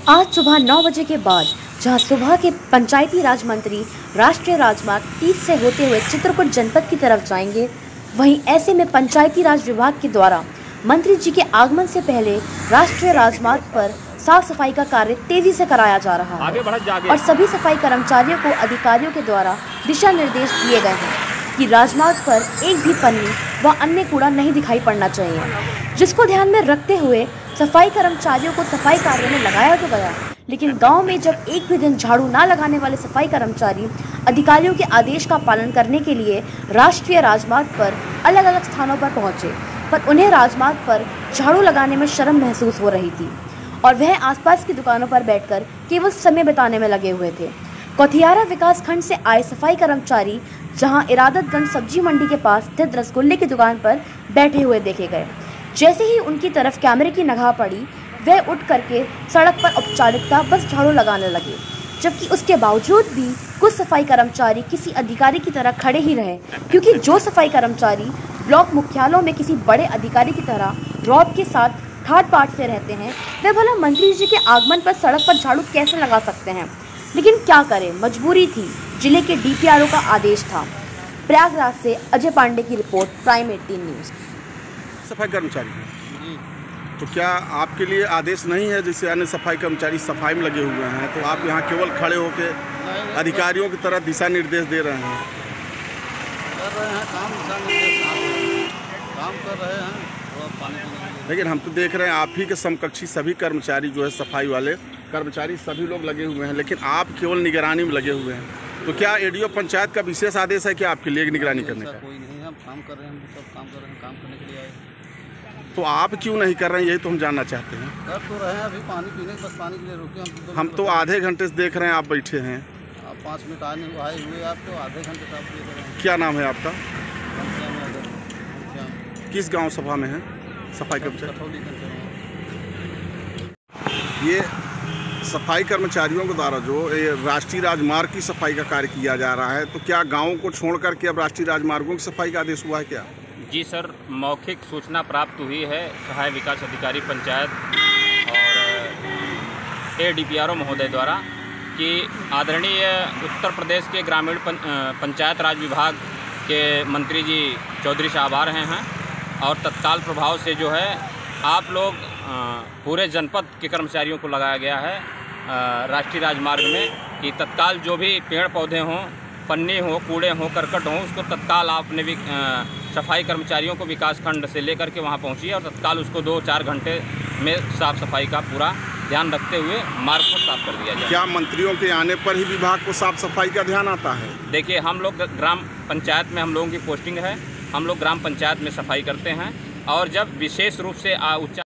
आज सुबह 9 बजे के बाद जहां सुबह के पंचायती राज मंत्री राष्ट्रीय राजमार्ग 30 से होते हुए चित्रकूट जनपद की तरफ जाएंगे, वहीं ऐसे में पंचायती राज विभाग के द्वारा मंत्री जी के आगमन से पहले राष्ट्रीय राजमार्ग पर साफ सफाई का कार्य तेजी से कराया जा रहा है और सभी सफाई कर्मचारियों को अधिकारियों के द्वारा दिशा निर्देश दिए गए हैं कि राजमार्ग पर एक भी पन्नी व अन्य कूड़ा नहीं दिखाई पड़ना चाहिए, जिसको ध्यान में रखते हुए सफाई कर्मचारियों को सफाई कार्य में लगाया तो गया। लेकिन गांव में जब एक भी दिन झाड़ू ना लगाने वाले सफाई कर्मचारी अधिकारियों के आदेश का पालन करने के लिए राष्ट्रीय राजमार्ग पर अलग अलग स्थानों पर पहुंचे, पर उन्हें राजमार्ग पर झाड़ू लगाने में शर्म महसूस हो रही थी और वह आसपास की दुकानों पर बैठकर केवल समय बिताने में लगे हुए थे। कोथियारा विकास खंड से आए सफाई कर्मचारी जहां इरादतगंज सब्जी मंडी के पास स्थित रसगुल्ले की दुकान पर बैठे हुए देखे गए। जैसे ही उनकी तरफ कैमरे की निगाह पड़ी, वह उठ करके सड़क पर औपचारिकता बस झाड़ू लगाने लगे, जबकि उसके बावजूद भी कुछ सफाई कर्मचारी किसी अधिकारी की तरह खड़े ही रहे, क्योंकि जो सफाई कर्मचारी ब्लॉक मुख्यालयों में किसी बड़े अधिकारी की तरह रौब के साथ ठाट बाट से रहते हैं, वे भला मंत्री जी के आगमन पर सड़क पर झाड़ू कैसे लगा सकते हैं। लेकिन क्या करें, मजबूरी थी, जिले के डीपीआरओ का आदेश था। प्रयागराज से अजय पांडे की रिपोर्ट, प्राइम 18 न्यूज़। सफाई कर्मचारी तो क्या आपके लिए आदेश नहीं है, जैसे अन्य सफाई कर्मचारी सफाई में लगे हुए हैं, तो आप यहाँ केवल खड़े होकर अधिकारियों की तरह दिशा निर्देश दे रहे हैं? काम कर रहे हैं। लेकिन हम तो देख रहे हैं आप ही के समकक्षी सभी कर्मचारी जो है सफाई वाले कर्मचारी सभी लोग लगे हुए हैं, लेकिन आप केवल निगरानी में लगे हुए हैं। तो क्या एडीओ पंचायत का विशेष आदेश है कि आपके लिए निगरानी करने का? कोई नहीं है, हम काम कर रहे हैं, हम सब काम कर रहे हैं, काम करने के लिए आए। तो आप क्यों नहीं कर रहे हैं, यही तो हम जानना चाहते हैं। कर तो रहे हैं, अभी पानी पीने, बस पानी के लिए रुके हम तो आधे घंटे से देख रहे हैं आप बैठे हैं। आप 5 मिनट आए हुए आप तो आधे घंटे से आप देख रहे हैं। क्या नाम है आपका? किस गाँव सभा में है सफाई कर्मचारी? ये सफाई कर्मचारियों के द्वारा जो राष्ट्रीय राजमार्ग की सफाई का कार्य किया जा रहा है, तो क्या गाँव को छोड़ करके अब राष्ट्रीय राजमार्गों की सफाई का आदेश हुआ है क्या? जी सर, मौखिक सूचना प्राप्त हुई है सहायक विकास अधिकारी पंचायत और एडीपीआरओ महोदय द्वारा कि आदरणीय उत्तर प्रदेश के ग्रामीण पंचायत राज विभाग के मंत्री जी चौधरी साहब आ रहे हैं और तत्काल प्रभाव से जो है आप लोग पूरे जनपद के कर्मचारियों को लगाया गया है राष्ट्रीय राजमार्ग में कि तत्काल जो भी पेड़ पौधे हों, पन्नी हो, कूड़े हों, करकट हों, उसको तत्काल आपने भी सफाई कर्मचारियों को विकास खंड से लेकर के वहाँ पहुँचिए और तत्काल उसको 2-4 घंटे में साफ़ सफाई का पूरा ध्यान रखते हुए मार्ग को साफ कर दिया जाए। क्या मंत्रियों के आने पर ही विभाग को साफ सफाई का ध्यान आता है? देखिए, हम लोग ग्राम पंचायत में हम लोगों की पोस्टिंग है, हम लोग ग्राम पंचायत में सफाई करते हैं और जब विशेष रूप से उच्च